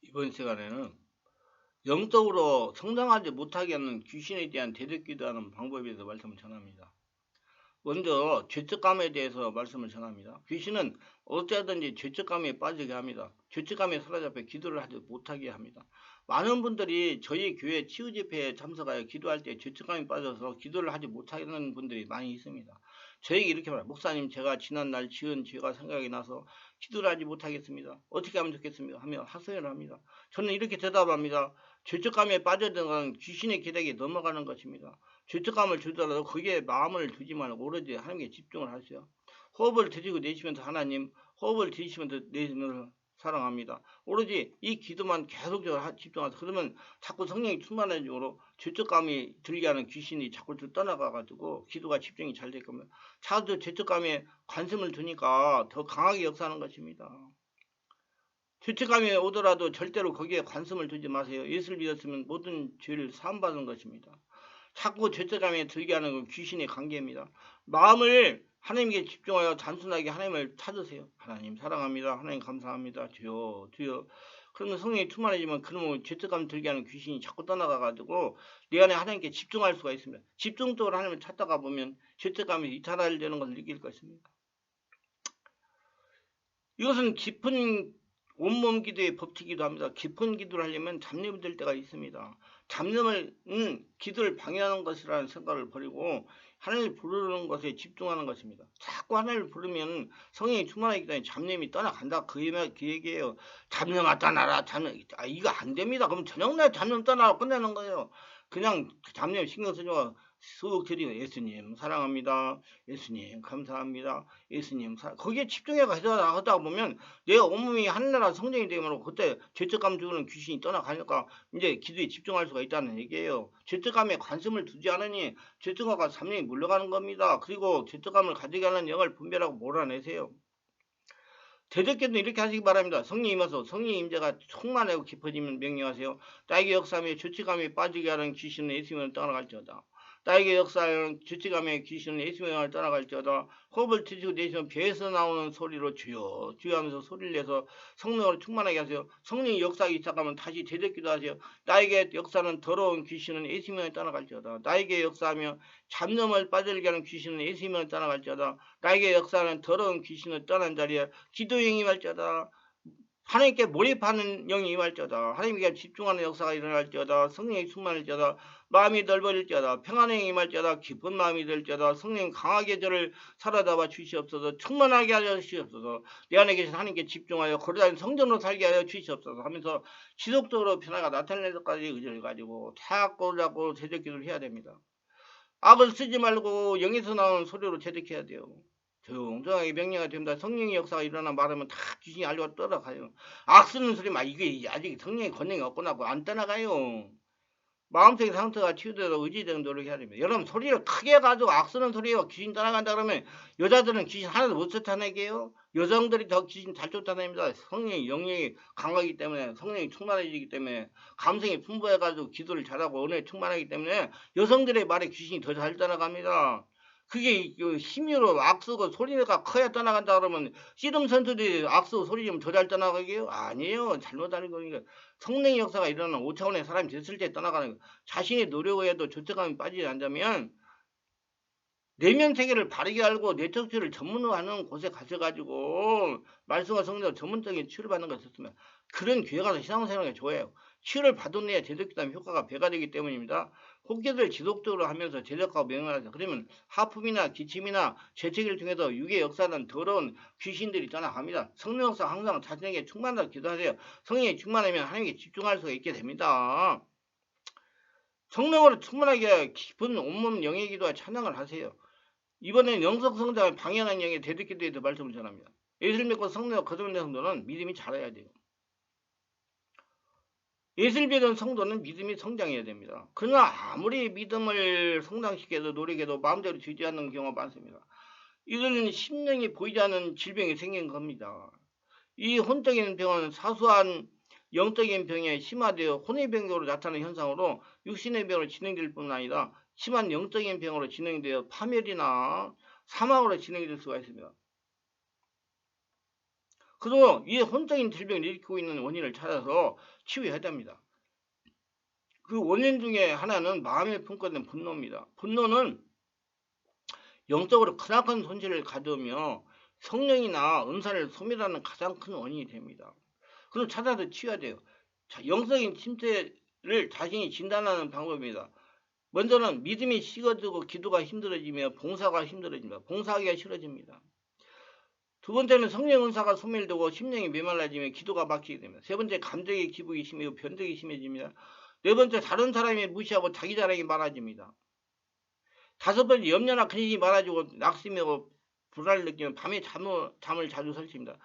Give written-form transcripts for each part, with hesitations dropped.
이번 시간에는 영적으로 성장하지 못하게 하는 귀신에 대한 대적기도하는 방법에 대해서 말씀을 전합니다. 먼저 죄책감에 대해서 말씀을 전합니다. 귀신은 어찌하든지 죄책감에 빠지게 합니다. 죄책감에 사로잡혀 기도를 하지 못하게 합니다. 많은 분들이 저희 교회 치유집회에 참석하여 기도할 때 죄책감에 빠져서 기도를 하지 못하는 분들이 많이 있습니다. 저에게 이렇게 말해요. 목사님, 제가 지난날 지은 죄가 생각이 나서 기도를 하지 못하겠습니다. 어떻게 하면 좋겠습니까? 하며 하소연을 합니다. 저는 이렇게 대답합니다. 죄책감에 빠져든 건 귀신의 기대에 넘어가는 것입니다. 죄책감을 주더라도 거기에 마음을 두지 말고 오로지 하나님께 집중을 하세요. 호흡을 들이고 내쉬면서 하나님, 호흡을 들이쉬면서 내쉬면서 사랑합니다. 오로지 이 기도만 계속적으로 집중하세요. 그러면 자꾸 성령이 충만해지므로 죄책감이 들게 하는 귀신이 자꾸 떠나가가지고 기도가 집중이 잘 될 겁니다. 자주 죄책감에 관심을 두니까 더 강하게 역사하는 것입니다. 죄책감이 오더라도 절대로 거기에 관심을 두지 마세요. 예수를 믿었으면 모든 죄를 사함받은 것입니다. 자꾸 죄책감에 들게 하는 건 귀신의 관계입니다. 마음을 하나님께 집중하여 단순하게 하나님을 찾으세요. 하나님 사랑합니다. 하나님 감사합니다. 주여 주여. 그러면 성령이 충만해지면 그러면 죄책감 들게 하는 귀신이 자꾸 떠나가가지고 내 안에 하나님께 집중할 수가 있습니다. 집중적으로 하나님을 찾다가 보면 죄책감이 이탈되는 것을 느낄 것입니다. 이것은 깊은 온몸 기도의 법칙이기도 합니다. 깊은 기도를 하려면 잡념이 될 때가 있습니다. 잡념을 기도를 방해하는 것이라는 생각을 버리고 하나님을 부르는 것에 집중하는 것입니다. 자꾸 하나님을 부르면 성령이 충만하기 때문에 잡념이 떠나간다. 그 얘기예요. 잡념아 떠나라. 잡념. 이거 안 됩니다. 그럼 저녁날 잡념 떠나라 끝내는 거예요. 그냥 잡념 신경 쓰지 마. 쑥 드리고 예수님 사랑합니다. 예수님 감사합니다. 예수님 거기에 집중해 가다 보면 내 온몸이 하늘나라 성전이 되면 그때 죄책감 주는 귀신이 떠나가니까 이제 기도에 집중할 수가 있다는 얘기예요. 죄책감에 관심을 두지 않으니 죄책감과 잡념이 물러가는 겁니다. 그리고 죄책감을 가지게 하는 영을 분별하고 몰아내세요. 대적기도는 이렇게 하시기 바랍니다. 성령 임하소. 성령 임재가 충만하고 깊어지면 명령하세요. 나에게 역사하며 죄책감에 빠지게 하는 귀신은 예수님을 떠나갈지어다. 나에게 역사하는 죄책감의 귀신은 예수님을 떠나갈지어다. 호흡을 트시고 내쉬면 배에서 나오는 소리로 주여 주여 하면서 소리를 내서 성령으로 충만하게 하세요. 성령이 역사하기 시작하면 다시 대적기도 하세요. 나에게 역사하는 더러운 귀신은 예수님을 떠나갈지어다. 나에게 역사하며 잡념을 빠지게 하는 귀신은 예수님을 떠나갈지어다. 나에게 역사하는 더러운 귀신을 떠난 자리에 기도의 영이 임할지어다. 하나님께 몰입하는 영이 임할지어다. 하나님께 집중하는 역사가 일어날지어다. 성령이 충만할지어다. 마음이 넓어질지어다. 평안의 영이 임할지어다. 기쁜 마음이 될지어다. 성령 강하게 저를 사로잡아 주시옵소서. 충만하게 하여 주시옵소서. 내 안에 계신 하나님께 집중하여 거룩한 성전으로 살게 하여 주시옵소서 하면서 지속적으로 변화가 나타날 때까지 의지를 가지고 자꾸 대적기도를 해야 됩니다. 악을 쓰지 말고 영에서 나오는 소리로 대적해야 돼요. 조용조용하게 명령이 됩니다. 성령의 역사가 일어나 말하면 다 귀신이 알고 떠나가요. 악 쓰는 소리만 이게 아직 성령의 권능이 없구나 하고 안 떠나가요. 마음속의 상태가 치유되도록 의지적인 노력해야 됩니다. 여러분 소리를 크게 가지고 악 쓰는 소리와 귀신 떠나간다 그러면 여자들은 귀신 하나도 못 쫓아내게요. 여성들이 더 귀신 잘 쫓아냅니다. 성령의 영역이 강하기 때문에 성령이 충만해지기 때문에 감성이 풍부해가지고 기도를 잘하고 은혜에 충만하기 때문에 여성들의 말에 귀신이 더 잘 떠나갑니다. 그게 힘으로 악쓰고 소리가 커야 떠나간다 그러면 씨름 선수들이 악쓰고 소리 좀 더 잘 떠나가게요? 아니에요. 잘못하는 거니까 성령의 역사가 일어나는 5차원의 사람이 됐을 때 떠나가는 거. 자신의 노력을 해도 죄책감이 빠지지 않자면 내면 세계를 바르게 알고 내적 치유를 전문으로 하는 곳에 가셔가지고 말씀과 성령 전문적인 치유를 받는 것이었으면 그런 교회 가서 신앙생활이 좋아요. 치유를 받아내야 제적기도하면 효과가 배가 되기 때문입니다. 혹기도를 지속적으로 하면서 제적하고 명령하세요. 그러면 하품이나 기침이나 재채기를 통해서 육의 역사는 더러운 귀신들이 떠나갑니다. 성령 역사 항상 자신에게 충만하게 기도하세요. 성령이 충만하면 하나님께 집중할 수가 있게 됩니다. 성령으로 충만하게 깊은 온몸 영의 기도와 찬양을 하세요. 이번엔 영적 성장을 방해하는 영의 대적기도에 대해서 말씀을 전합니다. 예수를 믿고 성령과 거듭난 성도는 믿음이 자라야 돼요. 예수를 믿은 성도는 믿음이 성장해야 됩니다. 그러나 아무리 믿음을 성장시켜도 노력해도 마음대로 되지 않는 경우가 많습니다. 이거는 심령이 보이지 않는 질병이 생긴 겁니다. 이 혼적인 병은 사소한 영적인 병에 심화되어 혼의 병으로 나타나는 현상으로 육신의 병으로 진행될 뿐만 아니라 심한 영적인 병으로 진행되어 파멸이나 사망으로 진행될 수가 있습니다. 그리고 이 혼적인 질병을 일으키고 있는 원인을 찾아서 치유해야 됩니다. 그 원인 중에 하나는 마음에 품고 있는 분노입니다. 분노는 영적으로 크나큰 손실을 가져오며 성령이나 은사를 소멸하는 가장 큰 원인이 됩니다. 그럼 찾아서 치워야 돼요. 자, 영적인 침체를 자신이 진단하는 방법입니다. 먼저는 믿음이 식어지고 기도가 힘들어지며 봉사가 힘들어집니다. 봉사하기가 싫어집니다. 두 번째는 성령 은사가 소멸되고 심령이 메말라지며 기도가 막히게 됩니다. 세 번째, 감정의 기복이 심해지고 변덕이 심해집니다. 네 번째, 다른 사람이 무시하고 자기 자랑이 많아집니다. 다섯 번째, 염려나 근심이 많아지고 낙심하고 불안을 느끼면 밤에 잠을 자주 설칩니다.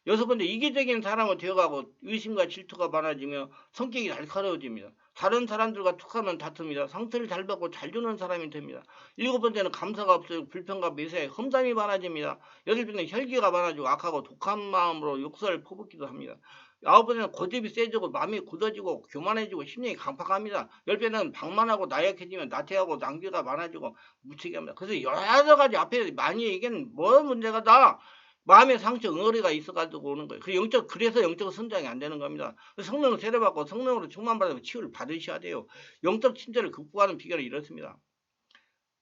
여섯 번째, 이기적인 사람은 되어가고 의심과 질투가 많아지며 성격이 날카로워집니다. 다른 사람들과 툭하면 다툽니다. 상처를 잘 받고 잘 주는 사람이 됩니다. 일곱 번째는 감사가 없어지고 불평과 매사에 험담이 많아집니다. 여덟 번째는 혈기가 많아지고 악하고 독한 마음으로 욕설을 퍼붓기도 합니다. 아홉 번째는 고집이 세지고 마음이 굳어지고 교만해지고 심령이 강팍합니다. 열 번째는 방만하고 나약해지면 나태하고 낭비가 많아지고 무책임합니다. 그래서 여러 가지 앞에 많이 얘기하는 뭐 문제가 다 마음의 상처, 응어리가 있어가지고 오는 거예요. 그래서 영적 성장이 안 되는 겁니다. 성령을 세례받고 성령으로 충만받아서 치유를 받으셔야 돼요. 영적 침체를 극복하는 비결은 이렇습니다.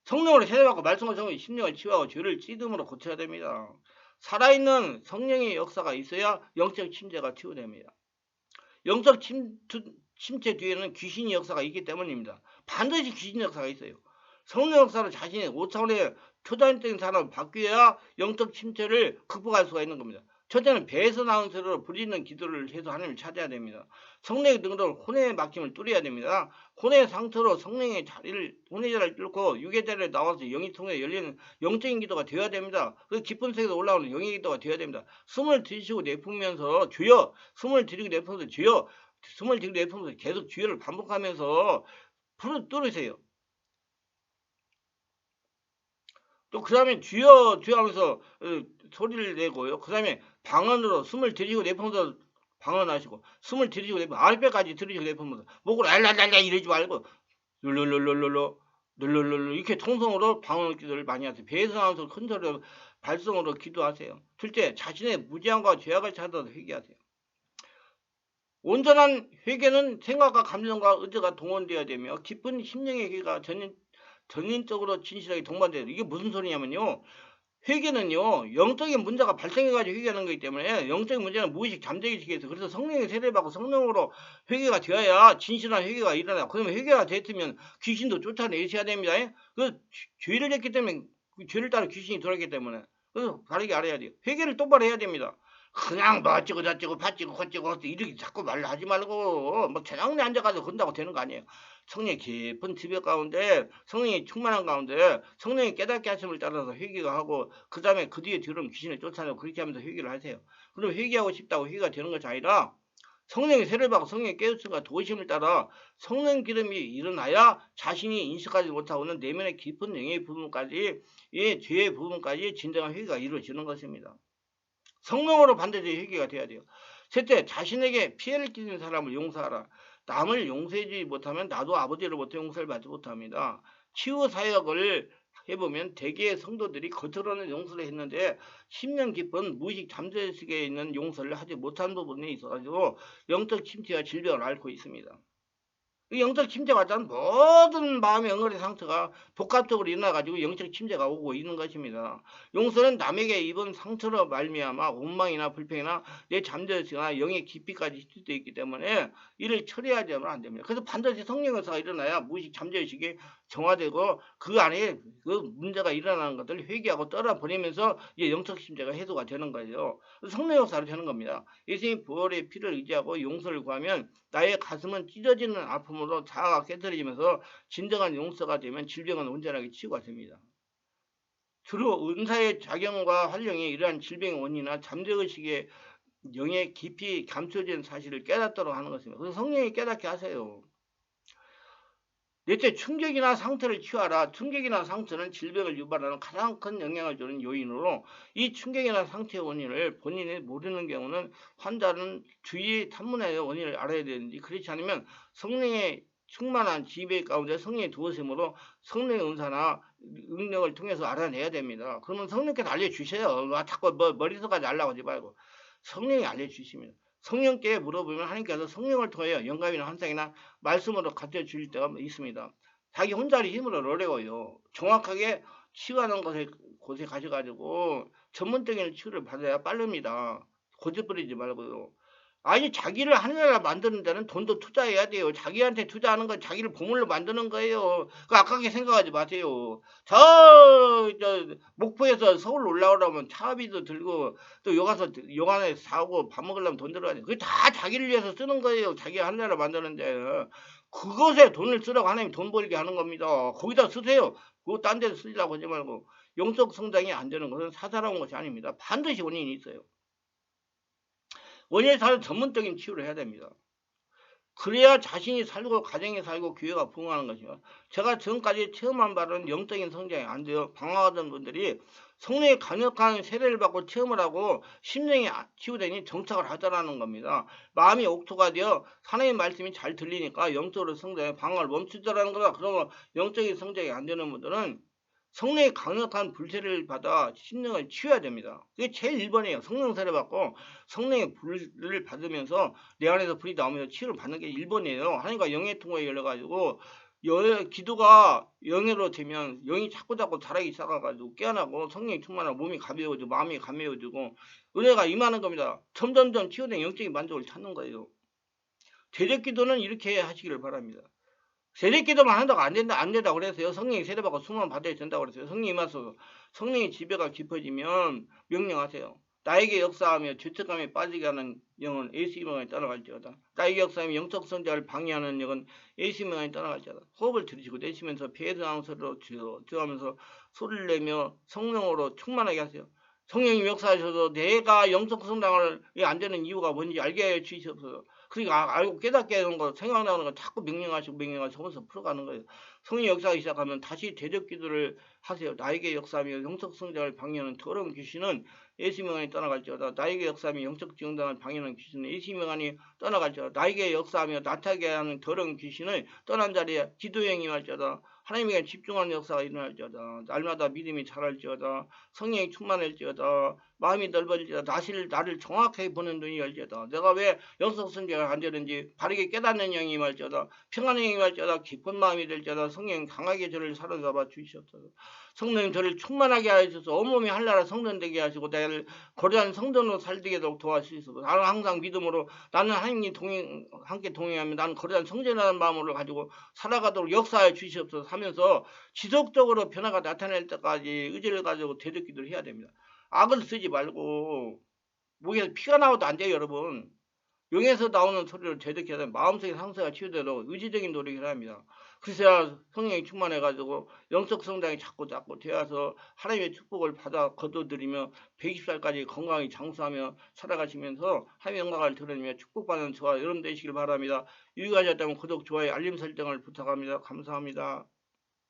성령으로 세례받고 말씀을 성령의 심령을 치유하고 죄를 찌듬으로 고쳐야 됩니다. 살아있는 성령의 역사가 있어야 영적 침체가 치유됩니다. 영적 침체 뒤에는 귀신의 역사가 있기 때문입니다. 반드시 귀신의 역사가 있어요. 성령 역사로 자신의 5차원의 초자연적인 사람을 바뀌어야 영적 침체를 극복할 수가 있는 겁니다. 첫째는 배에서 나온 소리로 부리는 기도를 해서 하나님을 찾아야 됩니다. 성령의 능력으로 혼의 막힘을 뚫어야 됩니다. 혼의 상태로 성령의 자리를, 혼의 자리를 뚫고 육의 자리에 나와서 영이 통해 열리는 영적인 기도가 되어야 됩니다. 그 깊은 세계에서 올라오는 영의 기도가 되어야 됩니다. 숨을 들이쉬고 내뿜으면서 주여, 숨을 들이고 내뿜으면서 주여, 숨을 들이고 내뿜으면서 계속 주여를 반복하면서 뚫으세요. 또 그 다음에 주여 주여 하면서 소리를 내고요. 그 다음에 방언으로 숨을 들이고 내뿜으면서 방언하시고 숨을 들이고 내뿜으면서 아랫배까지 들이고 내뿜으면서 목으로 알랄랄라 이러지 말고 룰룰룰룰루 이렇게 통성으로 방언 기도를 많이 하세요. 배에서 나오면서 큰 소리로 발성으로 기도하세요. 둘째, 자신의 무지함과 죄악을 찾아서 회개하세요. 온전한 회개는 생각과 감정과 의지가 동원되어야 되며 깊은 심령의 회개가 전인적으로 진실하게 동반돼요. 이게 무슨 소리냐면요. 회개는요. 영적인 문제가 발생해가지고 회개하는 거기 때문에 영적인 문제는 무의식 잠재의식에 있어. 그래서 성령의 세례받고 성령으로 회개가 되어야 진실한 회개가 일어나요. 그러면 회개가 됐으면 귀신도 쫓아내셔야 됩니다. 그 죄를 했기 때문에 그 죄를 따라 귀신이 돌아오기 때문에 그래서 다르게 알아야 돼요. 회개를 똑바로 해야 됩니다. 그냥 뭐 어쩌고 저쩌고 팥찌고 걷찌고 이렇게 자꾸 말을 하지 말고 뭐 저녁에 앉아가지고 건다고 되는 거 아니에요. 성령의 깊은 지배 가운데 성령이 충만한 가운데 성령이 깨닫게 하심을 따라서 회개가 하고 그 다음에 그 뒤에 들어오면 귀신을 쫓아내고 그렇게 하면서 회개를 하세요. 그럼 회개하고 싶다고 회개가 되는 것이 아니라 성령의 세례를 받고 성령의 깨우침과 도우심을 따라 성령 기름이 일어나야 자신이 인식하지 못하고는 내면의 깊은 영의 부분까지 이 죄의 부분까지 진정한 회개가 이루어지는 것입니다. 성령으로 반드시 회개가 돼야 돼요. 셋째, 자신에게 피해를 끼치는 사람을 용서하라. 남을 용서하지 못하면 나도 아버지로부터 용서를 받지 못합니다. 치유 사역을 해보면 대개의 성도들이 겉으로는 용서를 했는데 10년 깊은 무의식 잠재의식에 있는 용서를 하지 못한 부분이 있어가지고 영적 침체와 질병을 앓고 있습니다. 영적 침체가 왔다는 모든 마음의 엉거리 상처가 복합적으로 일어나가지고 영적 침체가 오고 있는 것입니다. 용서는 남에게 입은 상처로 말미암아 원망이나 불평이나 내 잠재의식이나 영의 깊이까지 있을 수 있기 때문에 이를 처리하지 않으면 안 됩니다. 그래서 반드시 성령 역사가 일어나야 무의식 잠재의식이 정화되고 그 안에 그 문제가 일어나는 것들을 회개하고 떨어버리면서 이제 영적 침체가 해소가 되는 거예요. 성령 역사로 되는 겁니다. 예수님 부활의 피를 의지하고 용서를 구하면 나의 가슴은 찢어지는 아픔으로 자아가 깨뜨려지면서 진정한 용서가 되면 질병은 온전하게 치유가 됩니다. 주로 은사의 작용과 활용이 이러한 질병의 원인이나 잠재의식의 영에 깊이 감춰진 사실을 깨닫도록 하는 것입니다. 그래서 성령이 깨닫게 하세요. 넷째, 충격이나 상처를 치유하라. 충격이나 상처는 질병을 유발하는 가장 큰 영향을 주는 요인으로 이 충격이나 상처의 원인을 본인이 모르는 경우는 환자는 주의 탐문의 원인을 알아야 되는지 그렇지 않으면 성령의 충만한 지배 가운데 성령의 도우심으로 성령의 은사나 능력을 통해서 알아내야 됩니다. 그러면 성령께서 알려주셔요. 자꾸 머릿속까지 알라고 하지 말고. 성령이 알려주십니다. 성령께 물어보면 하나님께서 성령을 통하여 영감이나 환상이나 말씀으로 가르쳐 주실 때가 있습니다. 자기 혼자의 힘으로 어려워요. 정확하게 치유하는 곳에 가셔가지고 전문적인 치유를 받아야 빠릅니다. 고집부리지 말고요. 아니 자기를 하늘나라 만드는 데는 돈도 투자해야 돼요. 자기한테 투자하는 건 자기를 보물로 만드는 거예요. 그 아깝게 생각하지 마세요. 저 목포에서 서울 올라오려면 차비도 들고 또 여관에서 사고 밥 먹으려면 돈 들어가야 돼. 그게 다 자기를 위해서 쓰는 거예요. 자기가 하늘나라 만드는데 그것에 돈을 쓰라고 하나님 돈 벌게 하는 겁니다. 거기다 쓰세요. 그거 딴 데서 쓰려고 하지 말고. 영적 성장이 안 되는 것은 사사로운 것이 아닙니다. 반드시 원인이 있어요. 원인을 사는 전문적인 치유를 해야 됩니다. 그래야 자신이 살고 가정이 살고 교회가 부흥하는 것이요. 제가 지금까지 체험한 바로는 영적인 성장이 안 돼요. 방황하던 분들이 성령의 강력한 세례를 받고 체험을 하고 심령이 치유되니 정착을 하더라는 겁니다. 마음이 옥토가 되어 하나님의 말씀이 잘 들리니까 영적으로 성장해 방황을 멈추더라는 거다. 그러면 영적인 성장이 안 되는 분들은 성령의 강력한 불세를 받아 심령을 치워야 됩니다. 그게 제일 1번이에요. 성령 세례 받고 성령의 불을 받으면서 내 안에서 불이 나오면서 치유를 받는 게 1번이에요. 하나님과 영의 통로에 열려가지고 기도가 영예로 되면 영이 자꾸 자라기 시작해가지고 깨어나고 성령이 충만하고 몸이 가벼워지고 마음이 가벼워지고 은혜가 임하는 겁니다. 점점점 치유된 영적인 만족을 찾는 거예요. 대적기도는 이렇게 하시기를 바랍니다. 세례기도만 한다고 안 된다고 그랬어요. 성령이 세례받고 수만 받아야 된다고 그랬어요. 성령이 임하소서. 성령의 지배가 깊어지면 명령하세요. 나에게 역사하며 죄책감에 빠지게 하는 영은 예수님을 떠나갈지어다. 나에게 역사하며 영적 성장을 방해하는 영은 예수님을 떠나갈지어다. 호흡을 들이쉬고 내쉬면서 배드항서로 들어가면서 소리를 내며 성령으로 충만하게 하세요. 성령이 역사하셔서 내가 영적 성장을 안 되는 이유가 뭔지 알게 해 주시옵소서. 그러니까 알고 깨닫게 하는 거, 생각나는 거 자꾸 명령하시고 하면서 풀어가는 거예요. 성령의 역사하기 시작하면 다시 대적 기도를 하세요. 나에게 역사하며 영적 성장을 방해하는 더러운 귀신은 예수명안이 떠나갈지어다. 나에게 역사하며 영적 증당을 방해하는 귀신은 예수명안이 떠나갈지어다. 나에게 역사하며 나타나게 하는 더러운 귀신을 떠난 자리에 기도에 임할지어다. 하나님에게 집중하는 역사가 일어날지어다. 날마다 믿음이 자랄지어다. 성령이 충만할지어다. 마음이 넓어질지어다. 나를 정확하게 보는 눈이 열지어다. 내가 왜 영적 성장을 안 되는지 바르게 깨닫는 영이 임할지어다. 평안의 영이 임할지어다. 깊은 마음이 될지어다. 성령 강하게 저를 사로잡아 주시옵소서. 성령님 저를 충만하게 하셔서 온몸이 한나라 성전 되게 하시고 나를 거룩한 성전으로 살게 도와주시옵소서. 나는 항상 믿음으로 나는 하나님이 함께 동행하며 나는 거룩한 성전이라는 마음으로 가지고 살아가도록 역사해 주시옵소서 하면서 지속적으로 변화가 나타날 때까지 의지를 가지고 되돌기도를 해야 됩니다. 악을 쓰지 말고 목에서 피가 나와도 안 돼요, 여러분. 영에서 나오는 소리를 되돌켜야 되면 마음속의 상처가 치유되도록 의지적인 노력을 해야 합니다. 그래야 성령이 충만해가지고 영적 성장이 자꾸 되어서 하나님의 축복을 받아 거둬들이며 120살까지 건강히 장수하며 살아가시면서 하나님의 영광을 드러내며 축복받는 저와 여러분 되시길 바랍니다. 유익하셨다면 구독, 좋아요, 알림 설정을 부탁합니다. 감사합니다.